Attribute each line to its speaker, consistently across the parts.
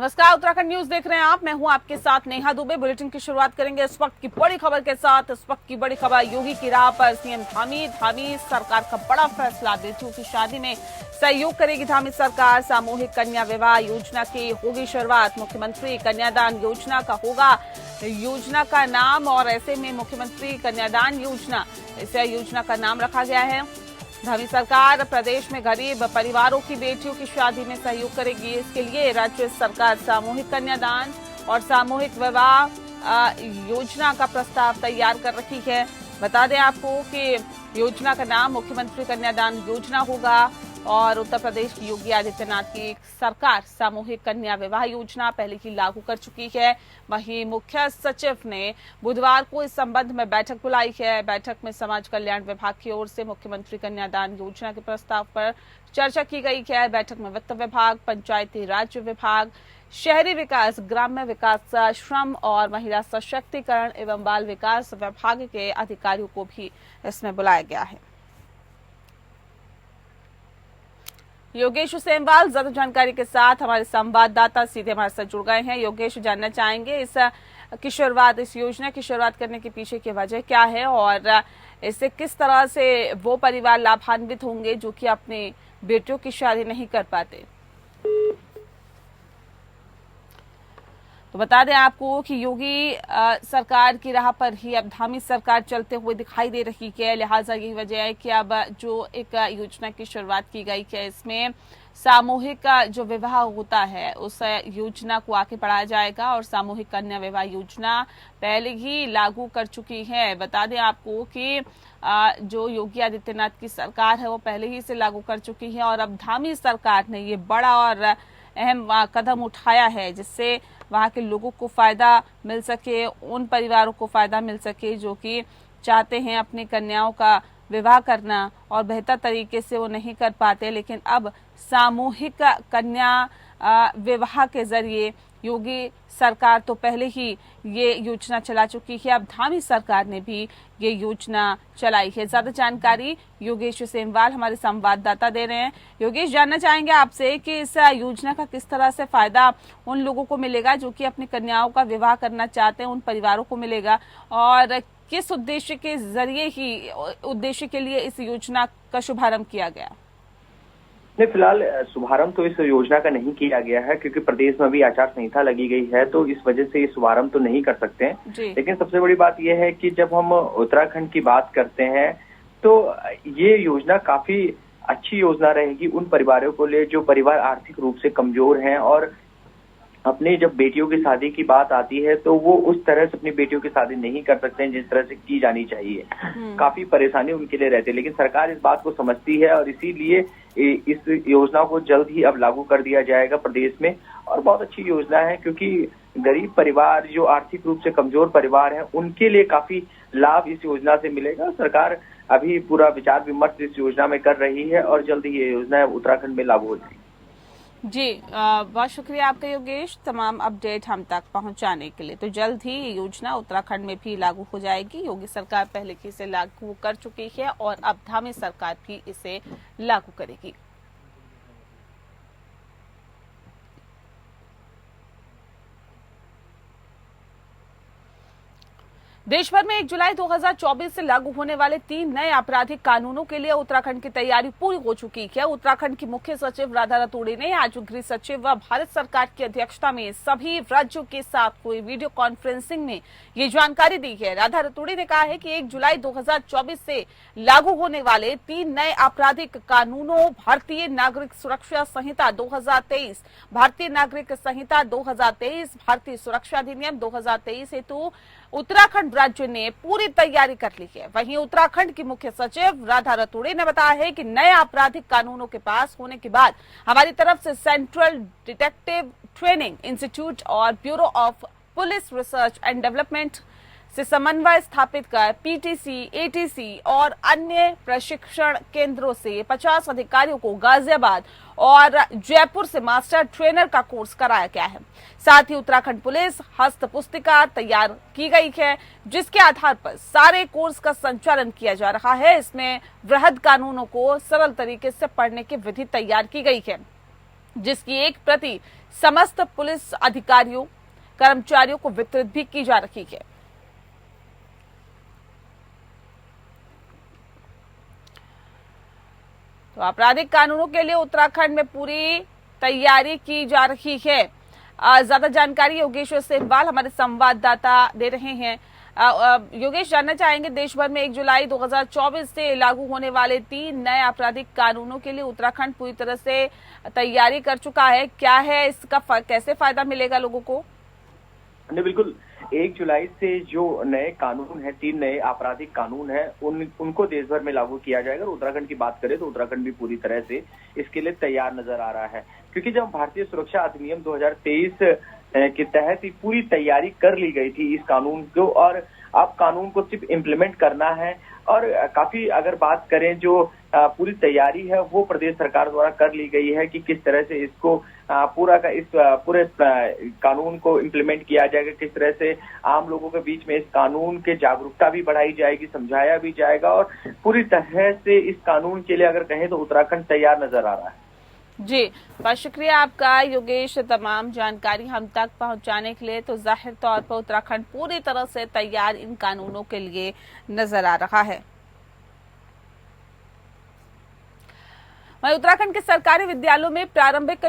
Speaker 1: नमस्कार, उत्तराखंड न्यूज देख रहे हैं आप। मैं हूं आपके साथ नेहा दुबे। बुलेटिन की शुरुआत करेंगे इस वक्त की बड़ी खबर के साथ। इस वक्त की बड़ी खबर, योगी की राह पर सीएम धामी सरकार का बड़ा फैसला। बेटियों की शादी में सहयोग करेगी धामी सरकार। सामूहिक कन्या विवाह योजना की होगी शुरुआत। मुख्यमंत्री कन्यादान योजना का होगा योजना का नाम, और ऐसे में मुख्यमंत्री कन्यादान योजना, इस योजना का नाम रखा गया है। धामी सरकार प्रदेश में गरीब परिवारों की बेटियों की शादी में सहयोग करेगी। इसके लिए राज्य सरकार सामूहिक कन्यादान और सामूहिक विवाह योजना का प्रस्ताव तैयार कर रही है। बता दें आपको कि योजना का नाम मुख्यमंत्री कन्यादान योजना होगा, और उत्तर प्रदेश की योगी आदित्यनाथ की सरकार सामूहिक कन्या विवाह योजना पहले ही लागू कर चुकी है। वहीं मुख्य सचिव ने बुधवार को इस संबंध में बैठक बुलाई है। बैठक में समाज कल्याण विभाग की ओर से मुख्यमंत्री कन्यादान योजना के प्रस्ताव पर चर्चा की गई है। बैठक में वित्त विभाग, पंचायती राज विभाग, शहरी विकास, ग्राम्य विकास, श्रम और महिला सशक्तिकरण एवं बाल विकास विभाग के अधिकारियों को भी इसमें बुलाया गया है। योगेश सेमवाल ज्यादा जानकारी के साथ हमारे संवाददाता सीधे हमारे साथ जुड़ गए हैं। योगेश, जानना चाहेंगे इस योजना की शुरुआत करने के पीछे की वजह क्या है, और इससे किस तरह से वो परिवार लाभान्वित होंगे जो कि अपनी बेटियों की शादी नहीं कर पाते। तो बता दें आपको कि योगी सरकार की राह पर ही अब धामी सरकार चलते हुए दिखाई दे रही है। लिहाजा यही वजह है कि अब जो एक योजना की शुरुआत की गई है, इसमें सामूहिक जो विवाह होता है उस योजना को आगे बढ़ाया जाएगा, और सामूहिक कन्या विवाह योजना पहले ही लागू कर चुकी है। बता दें आपको कि जो योगी आदित्यनाथ की सरकार है वो पहले ही इसे लागू कर चुकी है, और अब धामी सरकार ने ये बड़ा और अहम कदम उठाया है जिससे वहां के लोगों को फायदा मिल सके, उन परिवारों को फायदा मिल सके जो कि चाहते हैं अपनी कन्याओं का विवाह करना और बेहतर तरीके से वो नहीं कर पाते। लेकिन अब सामूहिक कन्या विवाह के जरिए योगी सरकार तो पहले ही ये योजना चला चुकी है, अब धामी सरकार ने भी ये योजना चलाई है। ज्यादा जानकारी योगेश सेमवाल हमारे संवाददाता दे रहे हैं। योगेश, जानना चाहेंगे आपसे कि इस योजना का किस तरह से फायदा उन लोगों को मिलेगा जो कि अपनी कन्याओं का विवाह करना चाहते हैं, उन परिवारों को मिलेगा, और किस उद्देश्य के लिए इस योजना का शुभारंभ किया गया?
Speaker 2: नहीं, फिलहाल शुभारंभ तो इस योजना का नहीं किया गया है क्योंकि प्रदेश में भी आचार संहिता लगी गई है, तो इस वजह से ये शुभारंभ तो नहीं कर सकते हैं। लेकिन सबसे बड़ी बात यह है कि जब हम उत्तराखंड की बात करते हैं तो ये योजना काफी अच्छी योजना रहेगी उन परिवारों को लिए जो परिवार आर्थिक रूप से कमजोर हैं, और अपनी जब बेटियों की शादी की बात आती है तो वो उस तरह से अपनी बेटियों की शादी नहीं कर सकते हैं जिस तरह से की जानी चाहिए। काफी परेशानी उनके लिए रहती है, लेकिन सरकार इस बात को समझती है और इसीलिए इस योजना को जल्द ही अब लागू कर दिया जाएगा प्रदेश में। और बहुत अच्छी योजना है क्योंकि गरीब परिवार, जो आर्थिक रूप से कमजोर परिवार हैं, उनके लिए काफी लाभ इस योजना से मिलेगा। सरकार अभी पूरा विचार विमर्श इस योजना में कर रही है और जल्द ही ये योजना उत्तराखंड में लागू हो जाएगी।
Speaker 1: जी, बहुत शुक्रिया आपका योगेश, तमाम अपडेट हम तक पहुंचाने के लिए। तो जल्द ही ये योजना उत्तराखंड में भी लागू हो जाएगी। योगी सरकार पहले ही इसे लागू कर चुकी है और अब धामी सरकार भी इसे लागू करेगी। देश भर में 1 जुलाई 2024 से लागू होने वाले 3 नए आपराधिक कानूनों के लिए उत्तराखंड की तैयारी पूरी हो चुकी है। उत्तराखंड की मुख्य सचिव राधा रतूड़ी ने आज गृह सचिव व भारत सरकार की अध्यक्षता में सभी राज्यों के साथ हुई वीडियो कॉन्फ्रेंसिंग में ये जानकारी दी है। राधा रतूड़ी ने कहा है कि 1 जुलाई 2024 से लागू होने वाले 3 नए आपराधिक कानूनों, भारतीय नागरिक सुरक्षा संहिता 2023, भारतीय नागरिक संहिता 2023, भारतीय सुरक्षा अधिनियम 2023 हेतु उत्तराखंड राज्य ने पूरी तैयारी कर ली है। वहीं उत्तराखंड की मुख्य सचिव राधा रतूड़ी ने बताया है कि नए आपराधिक कानूनों के पास होने के बाद हमारी तरफ से सेंट्रल डिटेक्टिव ट्रेनिंग इंस्टीट्यूट और bureau of police research and development से समन्वय स्थापित कर पीटीसी, एटीसी और अन्य प्रशिक्षण केंद्रों से 50 अधिकारियों को गाजियाबाद और जयपुर से मास्टर ट्रेनर का कोर्स कराया गया है। साथ ही उत्तराखंड पुलिस हस्त पुस्तिका तैयार की गई है जिसके आधार पर सारे कोर्स का संचालन किया जा रहा है। इसमें वृहद कानूनों को सरल तरीके से पढ़ने की विधि तैयार की गई है। जिसकी एक प्रति समस्त पुलिस अधिकारियों कर्मचारियों को वितरित भी की जा रही है। तो आपराधिक कानूनों के लिए उत्तराखंड में पूरी तैयारी की जा रही है। ज्यादा जानकारी योगेश्वर सेमवाल हमारे संवाददाता दे रहे हैं। योगेश, जानना चाहेंगे, देश भर में 1 जुलाई 2024 से लागू होने वाले 3 नए आपराधिक कानूनों के लिए उत्तराखंड पूरी तरह से तैयारी कर चुका है। क्या है इसका कैसे फायदा मिलेगा लोगों को?
Speaker 2: नहीं, बिल्कुल 1 जुलाई से जो नए कानून है, 3 नए आपराधिक कानून है, उनको देश भर में लागू किया जाएगा। उत्तराखंड की बात करें तो उत्तराखंड भी पूरी तरह से इसके लिए तैयार नजर आ रहा है, क्योंकि जब भारतीय सुरक्षा अधिनियम 2023 के तहत ही पूरी तैयारी कर ली गई थी इस कानून को, और अब कानून को सिर्फ इम्प्लीमेंट करना है। और काफी अगर बात करें जो पूरी तैयारी है वो प्रदेश सरकार द्वारा कर ली गई है कि किस तरह से इसको पूरे कानून को इम्प्लीमेंट किया जाएगा, किस तरह से आम लोगों के बीच में इस कानून के जागरूकता भी बढ़ाई जाएगी, समझाया भी जाएगा, और पूरी तरह से इस कानून के लिए अगर कहें तो उत्तराखंड तैयार नजर आ रहा है।
Speaker 1: जी, बहुत शुक्रिया आपका योगेश, तमाम जानकारी हम तक पहुंचाने के लिए। तो जाहिर तौर पर उत्तराखंड पूरी तरह से तैयार इन कानूनों के लिए नजर आ रहा है। वहीं उत्तराखंड के सरकारी विद्यालयों में प्रारंभिक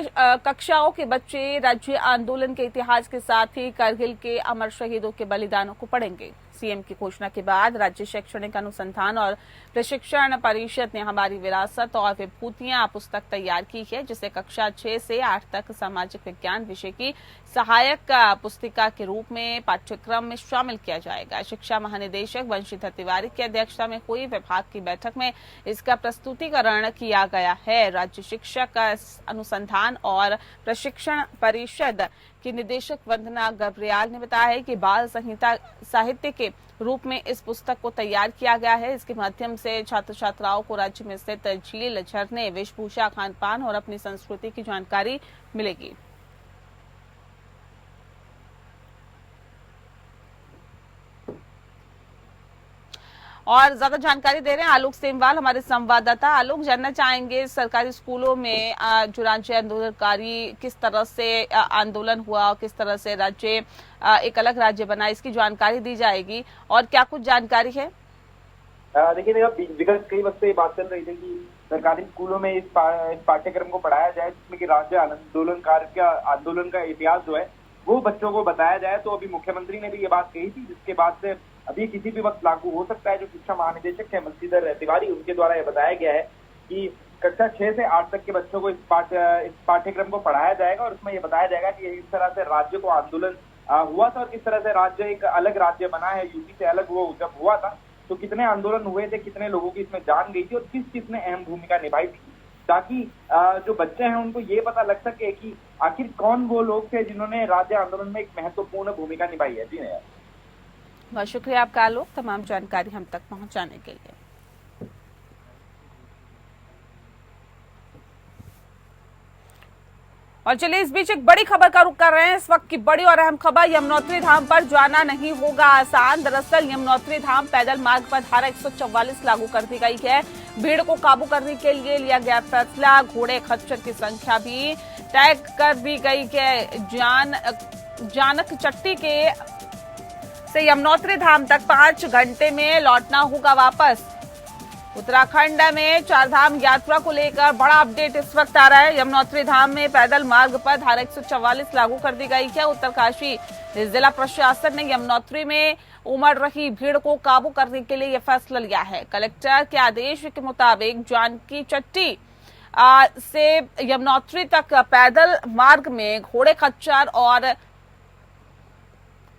Speaker 1: कक्षाओं के बच्चे राज्य आंदोलन के इतिहास के साथ ही करगिल के अमर शहीदों के बलिदानों को पढ़ेंगे। सीएम की घोषणा के बाद राज्य शैक्षणिक अनुसंधान और प्रशिक्षण परिषद ने हमारी विरासत और विभूतियां पुस्तक तैयार की है, जिसे कक्षा 6 से 8 तक सामाजिक विज्ञान विषय की सहायक पुस्तिका के रूप में पाठ्यक्रम में शामिल किया जाएगा। शिक्षा महानिदेशक बंशीधर तिवारी की अध्यक्षता में हुई विभाग की बैठक में इसका प्रस्तुतिकरण किया गया है। राज्य शिक्षक अनुसंधान और प्रशिक्षण परिषद की निदेशक वंदना गब्रियाल ने बताया है कि बाल संहिता साहित्य के रूप में इस पुस्तक को तैयार किया गया है। इसके माध्यम से छात्र छात्राओं को राज्य में स्थित झील, झरने, वेशभूषा, खान पान और अपनी संस्कृति की जानकारी मिलेगी। और ज्यादा जानकारी दे रहे हैं आलोक सेमवाल हमारे संवाददाता। आलोक, जानना चाहेंगे सरकारी स्कूलों में जो राज्य आंदोलनकारी किस तरह से आंदोलन हुआ और किस तरह से राज्य एक अलग राज्य बना, इसकी जानकारी दी जाएगी, और क्या कुछ जानकारी है?
Speaker 3: देखिए, विगत कई वक्त से ये बात चल रही थी कि सरकारी स्कूलों में इस पाठ्यक्रम को पढ़ाया जाए, जिसमें कि राज्य आंदोलन का इतिहास जो है वो बच्चों को बताया जाए। तो अभी मुख्यमंत्री ने भी ये बात कही थी, जिसके बाद से अभी किसी भी वक्त लागू हो सकता है। जो शिक्षा महानिदेशक है बंशीधर तिवारी, उनके द्वारा यह बताया गया है कि कक्षा 6 से 8 तक के बच्चों को इस पाठ्यक्रम को पढ़ाया जाएगा, और इसमें यह बताया जाएगा कि इस तरह से राज्य को आंदोलन हुआ था और किस तरह से राज्य एक अलग राज्य बना है। यूपी से अलग वो जब हुआ था तो कितने आंदोलन हुए थे, कितने लोगों की इसमें जान गई थी और किस किस ने अहम भूमिका निभाई थी, ताकि जो बच्चे हैं उनको ये पता लग सके कि आखिर कौन वो लोग थे जिन्होंने राज्य आंदोलन में एक महत्वपूर्ण भूमिका निभाई है। जी नहीं,
Speaker 1: बहुत शुक्रिया आपका आलोक, तमाम जानकारी हम तक पहुंचाने के लिए। और चलिए इस बीच एक बड़ी खबर का रुख कर रहे हैं। इस वक्त की बड़ी और अहम खबर, यमुनोत्री धाम पर जाना नहीं होगा आसान। दरअसल यमुनोत्री धाम पैदल मार्ग पर धारा 144 लागू कर दी गई है। भीड़ को काबू करने के लिए लिया गया फैसला, घोड़े खच्चर की संख्या भी तय कर दी गई है। जानक चट्टी के से यमुनोत्री धाम तक 5 घंटे में लौटना होगा वापस। उत्तराखंड में चारधाम यात्रा को लेकर बड़ा अपडेट इस वक्त आ रहा है। यमुनोत्री धाम में पैदल मार्ग पर धारा 144 लागू कर दी गई है। उत्तरकाशी जिला प्रशासन ने यमुनोत्री में उमड़ रही भीड़ को काबू करने के लिए यह फैसला लिया है। कलेक्टर के आदेश के मुताबिक जानकी चट्टी से यमुनोत्री तक पैदल मार्ग में घोड़े खच्चर और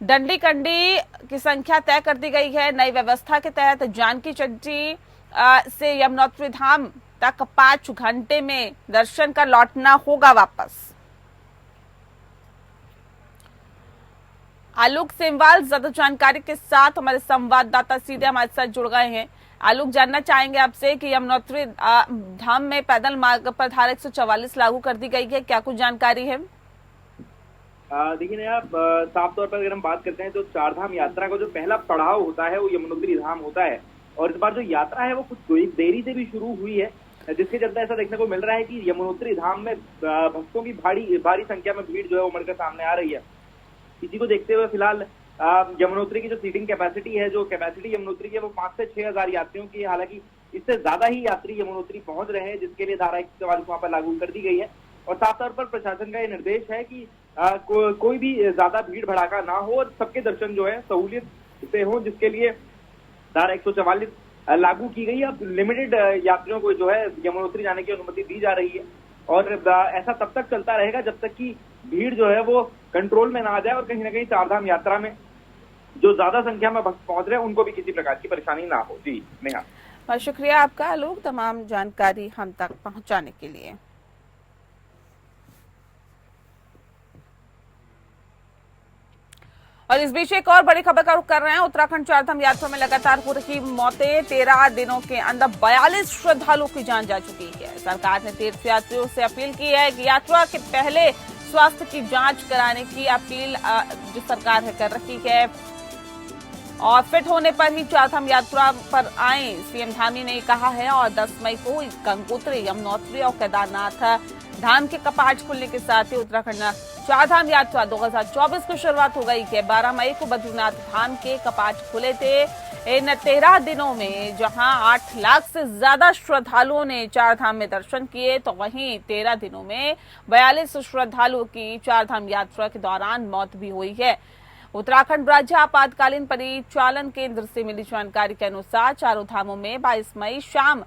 Speaker 1: डंडी कंडी की संख्या तय कर दी गई है। नई व्यवस्था के तहत जानकी चट्टी से यमुनोत्री धाम तक 5 घंटे में दर्शन कर लौटना होगा वापस। आलोक सेमवाल ज्यादा जानकारी के साथ हमारे संवाददाता सीधे हमारे साथ जुड़ गए हैं। आलोक, जानना चाहेंगे आपसे कि यमुनोत्री धाम में पैदल मार्ग पर धारा 144 लागू कर दी गई है, क्या कुछ जानकारी है?
Speaker 3: देखिए आप साफ तौर पर अगर हम बात करते हैं तो चारधाम यात्रा का जो पहला पड़ाव होता है वो यमुनोत्री धाम होता है, और इस बार जो यात्रा है वो कुछ देरी से भी शुरू हुई है। जिसके चलते ऐसा देखने को मिल रहा है कि यमुनोत्री धाम में भक्तों की भारी संख्या में भीड़ जो है उमड़ कर सामने आ रही है। इसी को देखते हुए फिलहाल यमुनोत्री की जो सीटिंग कैपेसिटी है, जो कैपेसिटी यमुनोत्री की है वो 5 से 6 हजार यात्रियों की, हालांकि इससे ज्यादा ही यात्री यमुनोत्री पहुंच रहे हैं, जिसके लिए धारा 144 वहां पर लागू कर दी गई है। और साफ तौर पर प्रशासन का ये निर्देश है कि कोई भी ज्यादा भीड़ भड़ाका ना हो और सबके दर्शन जो है सहूलियत से हो, जिसके लिए धारा 144 लागू की गई है। अब लिमिटेड यात्रियों को जो है यमुनोत्री जाने की अनुमति दी जा रही है और ऐसा तब तक चलता रहेगा जब तक कि भीड़ जो है वो कंट्रोल में ना आ जाए और कहीं ना कहीं चारधाम यात्रा में जो ज्यादा संख्या में भक्त पहुंच रहे हैं उनको भी किसी प्रकार की परेशानी ना हो। जी नेहा,
Speaker 1: बहुत शुक्रिया आपका आलोक, तमाम जानकारी हम तक पहुंचाने के लिए। और इस बीच एक और बड़ी खबर का रुख कर रहे हैं। उत्तराखंड चारधाम यात्रा में लगातार हो रही मौतें, 13 दिनों के अंदर 42 श्रद्धालुओं की जान जा चुकी है। सरकार ने तीर्थयात्रियों से अपील की है कि यात्रा के पहले स्वास्थ्य की जांच कराने की अपील जो सरकार है कर रही है और फिट होने पर ही चारधाम यात्रा पर आए, सीएम धामी ने कहा है। और 10 मई को गंगोत्री, यमुनोत्री और केदारनाथ धाम के कपाट खुलने के साथ ही उत्तराखंड चारधाम यात्रा 2024 की शुरुआत हो गई है। 12 मई को बद्रीनाथ धाम के कपाट खुले थे। इन 13 दिनों में जहां 8 लाख से ज्यादा श्रद्धालुओं ने चारधाम में दर्शन किए, तो वहीं 13 दिनों में 42 श्रद्धालुओं की चारधाम यात्रा के दौरान मौत भी हुई है। उत्तराखंड राज्य आपातकालीन परिचालन केंद्र से मिली जानकारी के अनुसार चारों धामों में 22 मई शाम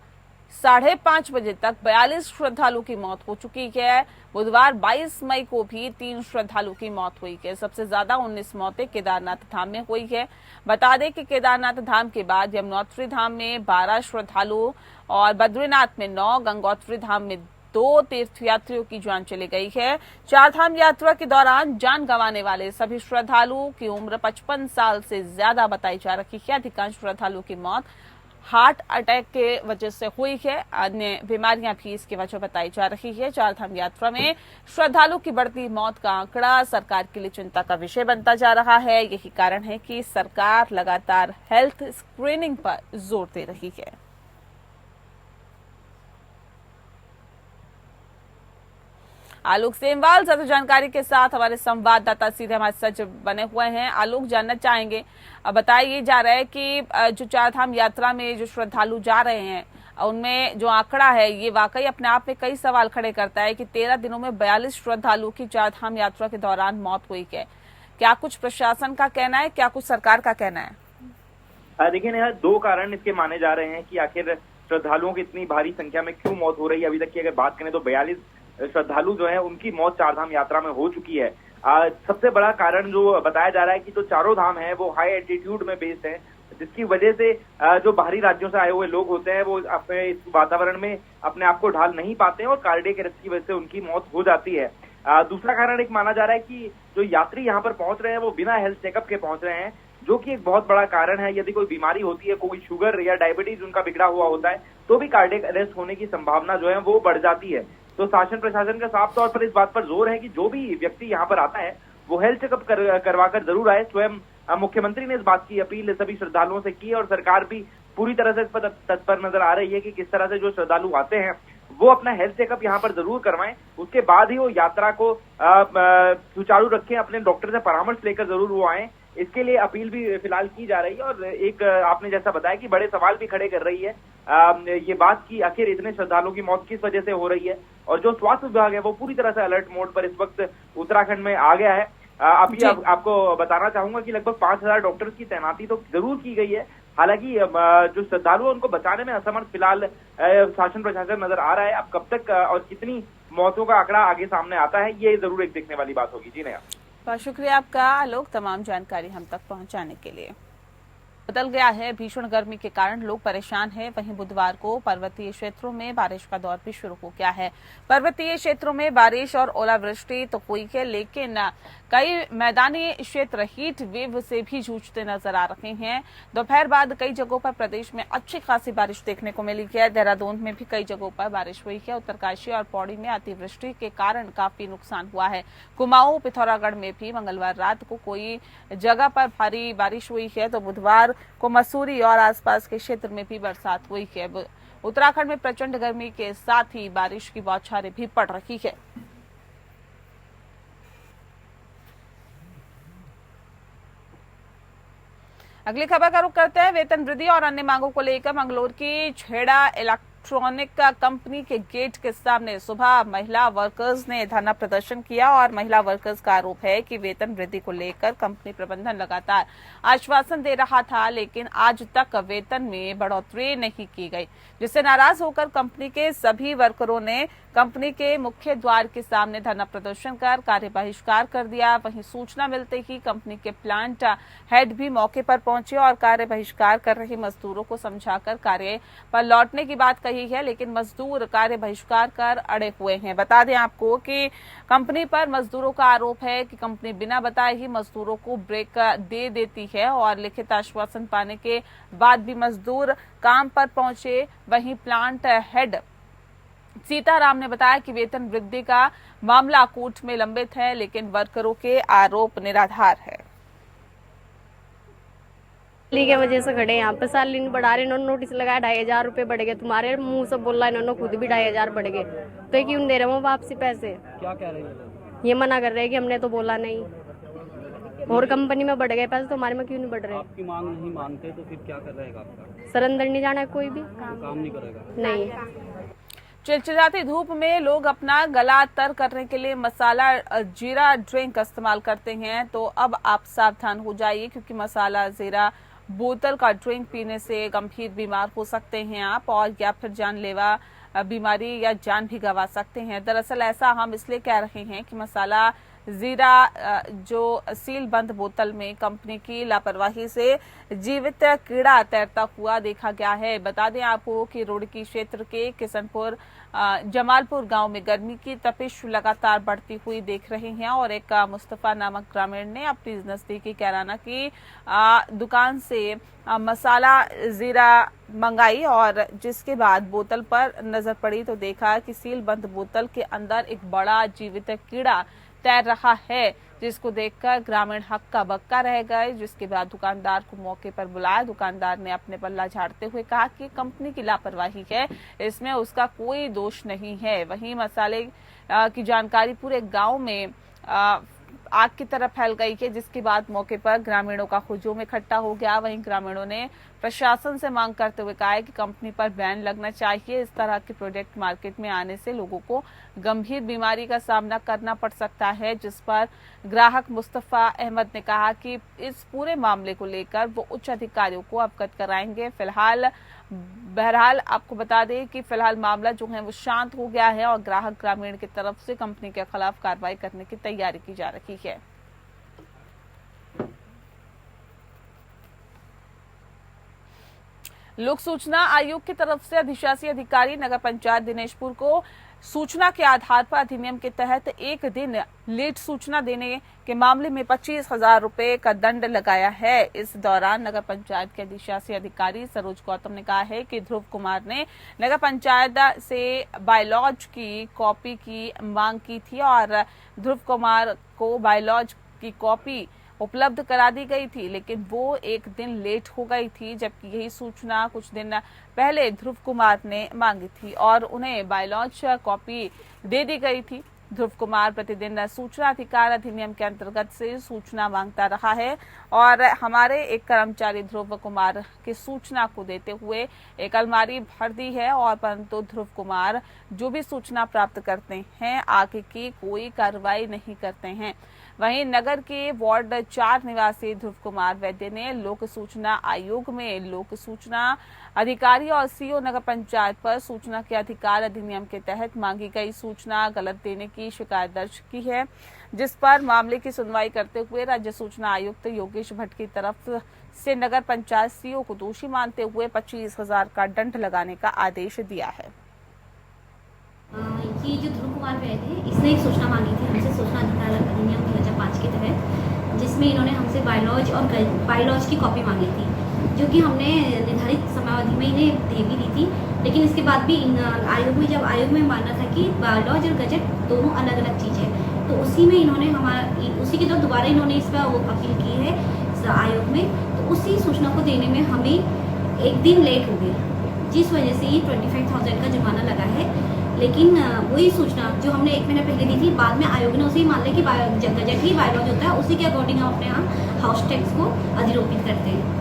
Speaker 1: 5:30 बजे तक 42 श्रद्धालुओं की मौत हो चुकी है। बुधवार 22 मई को भी 3 श्रद्धालुओं की मौत हुई है। सबसे ज्यादा 19 मौतें केदारनाथ धाम में हुई है। बता दें कि केदारनाथ धाम के बाद यमुनोत्री धाम में 12 श्रद्धालु और बद्रीनाथ में 9, गंगोत्री धाम में 2 तीर्थयात्रियों की जान चली गई है। चारधाम यात्रा के दौरान जान गंवाने वाले सभी श्रद्धालुओं की उम्र 55 साल से ज्यादा बताई जा रही है। अधिकांश श्रद्धालुओं की मौत हार्ट अटैक के वजह से हुई है। अन्य बीमारियां भी इसकी वजह बताई जा रही है। चारधाम यात्रा में श्रद्धालु की बढ़ती मौत का आंकड़ा सरकार के लिए चिंता का विषय बनता जा रहा है। यही कारण है कि सरकार लगातार हेल्थ स्क्रीनिंग पर जोर दे रही है। आलोक सेमवाल ज्यादा जानकारी के साथ हमारे संवाददाता सीधे हमारे साथ बने हुए हैं। आलोक, जानना चाहेंगे, बताया जा रहा है कि जो चारधाम यात्रा में जो श्रद्धालु जा रहे हैं उनमें जो आंकड़ा है ये वाकई अपने आप में कई सवाल खड़े करता है कि 13 दिनों में 42 श्रद्धालुओं की चारधाम यात्रा के दौरान मौत हुई है। क्या कुछ प्रशासन का कहना है, क्या कुछ सरकार का कहना है?
Speaker 3: देखिए नेहा, 2 कारण इसके माने जा रहे हैं कि आखिर श्रद्धालुओं की इतनी भारी संख्या में क्यों मौत हो रही है। अभी तक की अगर बात करें तो 42 श्रद्धालु जो है उनकी मौत चारधाम यात्रा में हो चुकी है। सबसे बड़ा कारण जो बताया जा रहा है कि जो चारों धाम है वो हाई एल्टीट्यूड में बेस्ड है, जिसकी वजह से जो बाहरी राज्यों से आए हुए लोग होते हैं वो अपने इस वातावरण में अपने आप को ढाल नहीं पाते हैं और कार्डियक अरेस्ट की वजह से उनकी मौत हो जाती है। दूसरा कारण एक माना जा रहा है कि जो यात्री यहाँ पर पहुंच रहे हैं वो बिना हेल्थ चेकअप के पहुंच रहे हैं, जो कि एक बहुत बड़ा कारण है। यदि कोई बीमारी होती है, कोई शुगर या डायबिटीज उनका बिगड़ा हुआ होता है, तो भी कार्डियक अरेस्ट होने की संभावना जो है वो बढ़ जाती है। तो शासन प्रशासन का साफ तौर पर इस बात पर जोर है कि जो भी व्यक्ति यहाँ पर आता है वो हेल्थ चेकअप करवाकर जरूर आए। स्वयं मुख्यमंत्री ने इस बात की अपील सभी श्रद्धालुओं से की और सरकार भी पूरी तरह से इस पर तत्पर नजर आ रही है कि किस तरह से जो श्रद्धालु आते हैं वो अपना हेल्थ चेकअप यहाँ पर जरूर करवाएं। उसके बाद ही वो यात्रा को सुचारू रखें, अपने डॉक्टर से परामर्श लेकर जरूर वो आए। इसके लिए अपील भी फिलहाल की जा रही है। और एक आपने जैसा बताया कि बड़े सवाल भी खड़े कर रही है ये बात कि आखिर इतने श्रद्धालुओं की मौत किस वजह से हो रही है। और जो स्वास्थ्य विभाग है वो पूरी तरह से अलर्ट मोड पर इस वक्त उत्तराखंड में आ गया है। अभी आपको बताना चाहूंगा कि लगभग 5000 डॉक्टर्स की तैनाती तो जरूर की गई है। हालांकि जो श्रद्धालु है उनको बचाने में असमर्थ फिलहाल शासन प्रशासन नजर आ रहा है। अब कब तक और कितनी मौतों का आंकड़ा आगे सामने आता है ये जरूर एक देखने वाली बात होगी। जी नया,
Speaker 1: बहुत शुक्रिया आपका आलोक, तमाम जानकारी हम तक पहुंचाने के लिए। बदल गया है, भीषण गर्मी के कारण लोग परेशान हैं। वहीं बुधवार को पर्वतीय क्षेत्रों में बारिश का दौर भी शुरू हो गया है। पर्वतीय क्षेत्रों में बारिश और ओलावृष्टि तो हुई है, लेकिन कई मैदानी क्षेत्र हीट वेव से भी जूझते नजर आ रहे हैं। दोपहर बाद कई जगहों पर प्रदेश में अच्छी खासी बारिश देखने को मिली है। देहरादून में भी कई जगहों पर बारिश हुई है। उत्तरकाशी और पौड़ी में अतिवृष्टि के कारण काफी नुकसान हुआ है। कुमाऊं, पिथौरागढ़ में भी मंगलवार रात को कोई जगह पर भारी बारिश हुई है, तो बुधवार को मसूरी और आसपास के क्षेत्र में भी बरसात हुई है। उत्तराखंड में प्रचंड गर्मी के साथ ही बारिश की बौछारें भी पड़ रही है। अगली खबर का रुख करते हैं। वेतन वृद्धि और अन्य मांगों को लेकर मंगलौर की छेड़ा इलेक्ट्रॉनिक कंपनी के गेट के सामने सुबह महिला वर्कर्स ने धरना प्रदर्शन किया और महिला वर्कर्स का आरोप है कि वेतन वृद्धि को लेकर कंपनी प्रबंधन लगातार आश्वासन दे रहा था, लेकिन आज तक वेतन में बढ़ोतरी नहीं की गई, जिससे नाराज होकर कंपनी के सभी वर्करों ने कंपनी के मुख्य द्वार के सामने धरना प्रदर्शन कर कार्य बहिष्कार कर दिया। वहीं सूचना मिलते ही कंपनी के प्लांट हेड भी मौके पर पहुंचे और कार्य बहिष्कार कर रहे मजदूरों को समझाकर कार्य पर लौटने की बात कही है, लेकिन मजदूर कार्य बहिष्कार कर अड़े हुए हैं। बता दें आपको कि कंपनी पर मजदूरों का आरोप है कि कंपनी बिना बताए ही मजदूरों को ब्रेक दे देती है और लिखित आश्वासन पाने के बाद भी मजदूर काम पर पहुंचे। वहीं प्लांट हेड सीताराम ने बताया कि वेतन वृद्धि का मामला कोर्ट में लंबित है, लेकिन वर्करों के आरोप निराधार है।
Speaker 4: की वजह से खड़े यहाँ पे सैलरी नहीं बढ़ा रहे, इन्होंने नोटिस लगाया 2500 रुपए बढ़ गए, तुम्हारे मुंह से बोल रहा इन्होंने खुद भी 2500 बढ़ गए, तो क्यों दे रहे हो वापसी पैसे? क्या कह रहे हैं? ये मना कर रहे हैं कि हमने तो बोला नहीं, और कंपनी में बढ़ गए पैसे तो हमारे में क्यों नहीं बढ़ रहे?
Speaker 5: आपकी मांग नहीं मानते तो फिर क्या कर रहेगा आपका?
Speaker 4: सर अंदर नहीं जाना है, कोई भी
Speaker 5: काम नहीं करेगा।
Speaker 4: नहीं।
Speaker 1: चिलचिलाती धूप में लोग अपना गला तर करने के लिए मसाला जीरा ड्रिंक इस्तेमाल करते हैं, तो अब आप सावधान हो जाइए, क्योंकि मसाला जीरा बोतल का ड्रिंक पीने से गंभीर बीमार हो सकते हैं आप, और या फिर जानलेवा बीमारी या जान भी गंवा सकते हैं। दरअसल ऐसा हम इसलिए कह रहे हैं कि मसाला जीरा जो सील बंद बोतल में कंपनी की लापरवाही से जीवित कीड़ा तैरता हुआ देखा गया है। बता दें आपको कि रुड़की क्षेत्र के किशनपुर जमालपुर गांव में गर्मी की तपिश लगातार बढ़ती हुई देख रहे हैं और एक मुस्तफा नामक ग्रामीण ने अपनी नजदीकी किराना की दुकान से मसाला जीरा मंगाई और जिसके बाद बोतल पर नजर पड़ी तो देखा कि सील बंद बोतल के अंदर एक बड़ा जीवित कीड़ा तैर रहा है, जिसको देखकर ग्रामीण हक्का बक्का रह गए। जिसके बाद दुकानदार को मौके पर बुलाया। दुकानदार ने अपने पल्ला झाड़ते हुए कहा कि कंपनी की लापरवाही है, इसमें उसका कोई दोष नहीं है। वहीं मसाले की जानकारी पूरे गांव में आग की तरह फैल गई है, जिसके बाद मौके पर ग्रामीणों का हुजूम इकट्ठा हो गया। वहीं ग्रामीणों ने प्रशासन से मांग करते हुए कहा है कि कंपनी पर बैन लगना चाहिए। इस तरह के प्रोडक्ट मार्केट में आने से लोगों को गंभीर बीमारी का सामना करना पड़ सकता है, जिस पर ग्राहक मुस्तफा अहमद ने कहा कि इस पूरे मामले को लेकर वो उच्च अधिकारियों को अवगत कराएंगे। बहरहाल आपको बता दें कि फिलहाल मामला जो है वो शांत हो गया है और ग्राहक ग्रामीण की तरफ से कंपनी के खिलाफ कार्रवाई करने की तैयारी की जा रही है। लोक सूचना आयोग की तरफ से अधिशासी अधिकारी नगर पंचायत दिनेशपुर को सूचना के आधार पर अधिनियम के तहत एक दिन लेट सूचना देने के मामले में 25,000 रुपए का दंड लगाया है। इस दौरान नगर पंचायत के अधिशासी अधिकारी सरोज गौतम ने कहा है कि ध्रुव कुमार ने नगर पंचायत से बायलॉज की कॉपी की मांग की थी और ध्रुव कुमार को बायलॉज की कॉपी उपलब्ध करा दी गई थी, लेकिन वो एक दिन लेट हो गई थी, जबकि यही सूचना कुछ दिन पहले ध्रुव कुमार ने मांगी थी और उन्हें बायलॉज कॉपी दे दी गई थी। ध्रुव कुमार प्रतिदिन सूचना अधिकार अधिनियम के अंतर्गत से सूचना मांगता रहा है और हमारे एक कर्मचारी ध्रुव कुमार की सूचना को देते हुए एक अलमारी भर दी है, और परंतु ध्रुव कुमार जो भी सूचना प्राप्त करते हैं आगे की कोई कार्रवाई नहीं करते हैं। वहीं नगर के वार्ड 4 निवासी ध्रुव कुमार वैद्य ने लोक सूचना आयोग में लोक सूचना अधिकारी और सीओ नगर पंचायत पर सूचना के अधिकार अधिनियम के तहत मांगी गई सूचना गलत देने की शिकायत दर्ज की है, जिस पर मामले की सुनवाई करते हुए राज्य सूचना आयुक्त योगेश भट्ट की तरफ से नगर पंचायत सीओ को दोषी मानते हुए 25,000 का दंड लगाने का आदेश दिया है।
Speaker 6: ये जो ध्रुव कुमार वैद्य है, इसने एक सूचना मांगी थी हमसे सूचना अधिकार अधिनियम 2005 के तहत, जिसमें इन्होंने हमसे बायलॉज की कॉपी मांगी थी, जो कि हमने निर्धारित समयावधि में इन्हें दे भी दी थी। लेकिन इसके बाद भी आयोग में मानना था कि बायलॉज और गजट दोनों अलग अलग चीज़ है, तो उसी में इन्होंने उसी के दौरान दोबारा इन्होंने इस पर वो अपील की है आयोग में, तो उसी सूचना को देने में हमें एक दिन लेट हो गया, जिस वजह से ये 25,000 का जुर्माना लगा है। लेकिन वही सूचना जो हमने 1 महीना पहले दी थी, बाद में आयोग ने उसे मान लिया कि बजट ही बायलॉज होता है, उसी के अकॉर्डिंग हम अपने यहाँ हाउस टैक्स को अधिरोपित करते हैं।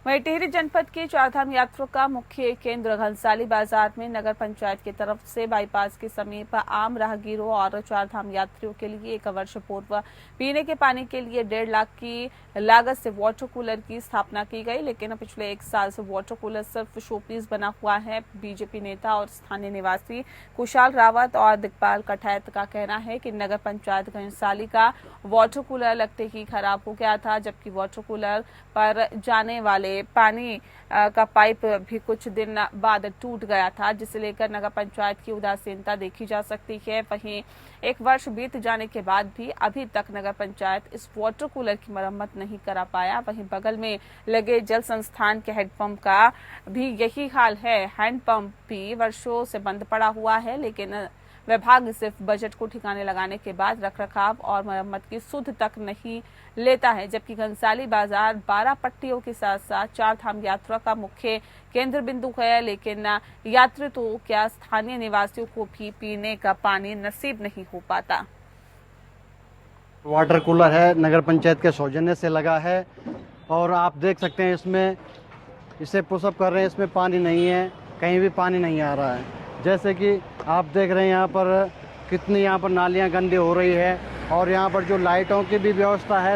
Speaker 1: वहीं टिहरी जनपद के चारधाम यात्रियों का मुख्य केंद्र घनसाली बाजार में नगर पंचायत की तरफ से बाईपास के समीप आम राहगीरों और चारधाम यात्रियों के लिए 1 वर्ष पूर्व पीने के पानी के लिए 1.5 लाख की लागत से वाटर कूलर की स्थापना की गई, लेकिन पिछले 1 साल से वाटर कूलर सिर्फ शोपीस बना हुआ है। बीजेपी नेता और स्थानीय निवासी कुशाल रावत और दिग्पाल कठैत का कहना है कि नगर पंचायत घनसाली का वाटर कूलर लगते ही खराब हो गया था, जबकि वाटर कूलर पर जाने वाले पानी का पाइप भी कुछ दिन बाद टूट गया था, जिसे लेकर नगर पंचायत की उदासीनता देखी जा सकती है। वहीं 1 वर्ष बीत जाने के बाद भी अभी तक नगर पंचायत इस वाटर कूलर की मरम्मत नहीं करा पाया। वहीं बगल में लगे जल संस्थान के हैंडपंप का भी यही हाल है। हैंडपंप भी वर्षों से बंद पड़ा हुआ है, लेकिन विभाग सिर्फ बजट को ठिकाने लगाने के बाद रखरखाव और मरम्मत की सुध तक नहीं लेता है, जबकि घनसाली बाजार 12 पट्टियों के साथ साथ चारधाम यात्रा का मुख्य केंद्र बिंदु है, लेकिन यात्री तो क्या स्थानीय निवासियों को भी पीने का पानी नसीब नहीं हो पाता।
Speaker 7: वाटर कूलर है, नगर पंचायत के सौजन्य से लगा है और आप देख सकते हैं इसमें इसे पुशअप कर रहे हैं, इसमें पानी नहीं है, कहीं भी पानी नहीं आ रहा है। जैसे कि आप देख रहे हैं यहाँ पर कितनी यहाँ पर नालियाँ गंदी हो रही है और यहाँ पर जो लाइटों की भी व्यवस्था है,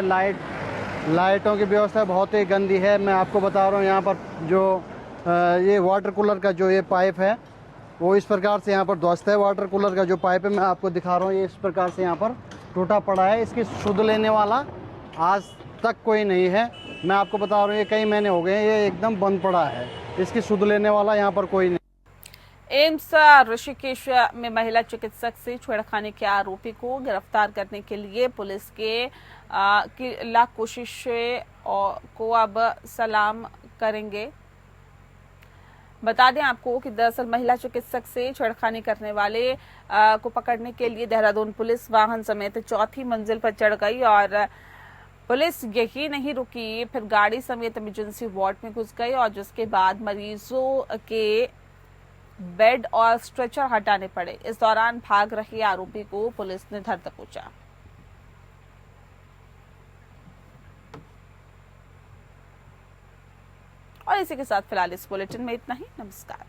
Speaker 7: लाइटों की व्यवस्था बहुत ही गंदी है। मैं आपको बता रहा हूँ यहाँ पर जो ये वाटर कूलर का जो ये पाइप है वो इस प्रकार से यहाँ पर ध्वस्त है। वाटर कूलर का जो पाइप है मैं आपको दिखा रहा हूँ, ये इस प्रकार से यहाँ पर टूटा पड़ा है। इसकी सुध लेने वाला आज तक कोई नहीं है। मैं आपको बता रहा हूँ ये कई महीने हो गए, ये एकदम बंद पड़ा है, इसकी सुध लेने वाला यहाँ पर कोई नहीं।
Speaker 1: एम्स ऋषिकेश में महिला चिकित्सक से छेड़खानी के आरोपी को गिरफ्तार करने के लिए पुलिस की लाख कोशिशें को अब सलाम करेंगे। बता दें आपको कि दरअसल महिला चिकित्सक से छेड़खानी करने वाले को पकड़ने के लिए देहरादून पुलिस वाहन समेत 4थी मंजिल पर चढ़ गई और पुलिस यही नहीं रुकी, फिर गाड़ी समेत इमरजेंसी वार्ड में घुस गई और जिसके बाद मरीजों के बेड और स्ट्रेचर हटाने पड़े। इस दौरान भाग रहे आरोपी को पुलिस ने धर दबोचा। और इसी के साथ फिलहाल इस बुलेटिन में इतना ही। नमस्कार।